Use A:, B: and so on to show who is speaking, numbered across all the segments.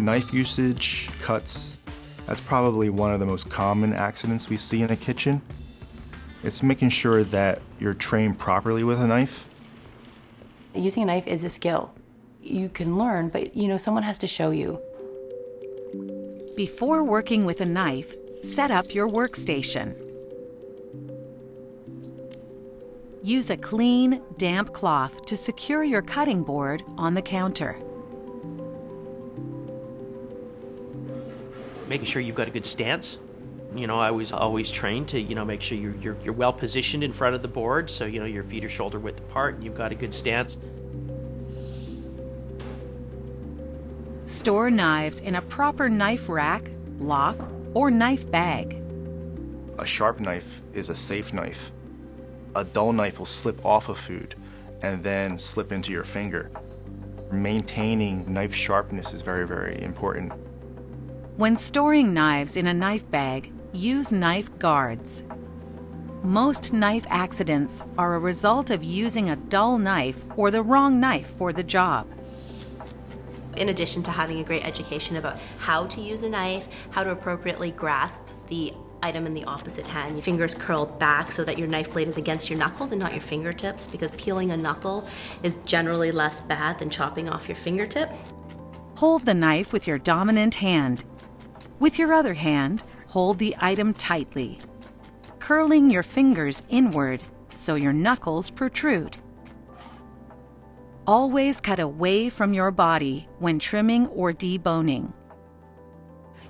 A: Knife usage, cuts, that's probably one of the most common accidents we see in a kitchen. It's making sure that you're trained properly with a knife.
B: Using a knife is a skill. You can learn, but someone has to show you.
C: Before working with a knife, set up your workstation. Use a clean, damp cloth to secure your cutting board on the counter.
D: Making sure you've got a good stance. I was always trained to, make sure you're well positioned in front of the board, so your feet are shoulder width apart and you've got a good stance.
C: Store knives in a proper knife rack, block, or knife bag.
A: A sharp knife is a safe knife. A dull knife will slip off of food and then slip into your finger. Maintaining knife sharpness is very, very important.
C: When storing knives in a knife bag, use knife guards. Most knife accidents are a result of using a dull knife or the wrong knife for the job.
E: In addition to having a great education about how to use a knife, how to appropriately grasp the item in the opposite hand, your fingers curled back so that your knife blade is against your knuckles and not your fingertips, because peeling a knuckle is generally less bad than chopping off your fingertip.
C: Hold the knife with your dominant hand. With your other hand, hold the item tightly, curling your fingers inward so your knuckles protrude. Always cut away from your body when trimming or deboning.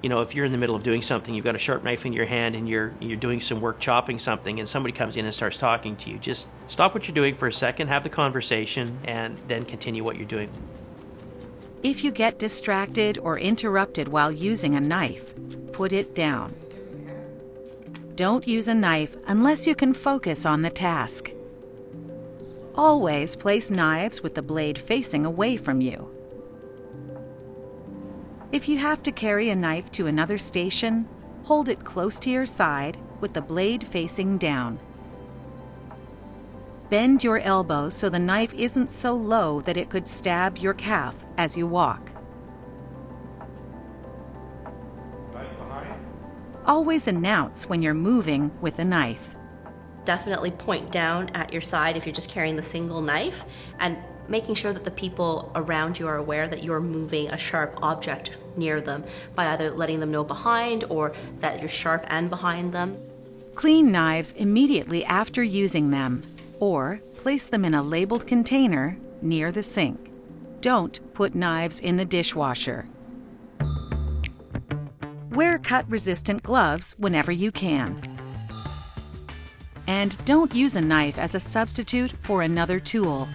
D: If you're in the middle of doing something, you've got a sharp knife in your hand and you're doing some work chopping something and somebody comes in and starts talking to you, just stop what you're doing for a second, have the conversation, and then continue what you're doing.
C: If you get distracted or interrupted while using a knife, put it down. Don't use a knife unless you can focus on the task. Always place knives with the blade facing away from you. If you have to carry a knife to another station, hold it close to your side with the blade facing down. Bend your elbows so the knife isn't so low that it could stab your calf as you walk. Always announce when you're moving with a knife.
E: Definitely point down at your side if you're just carrying the single knife, and making sure that the people around you are aware that you're moving a sharp object near them by either letting them know behind or that you're sharp and behind them.
C: Clean knives immediately after using them, or place them in a labeled container near the sink. Don't put knives in the dishwasher. Wear cut-resistant gloves whenever you can. And don't use a knife as a substitute for another tool.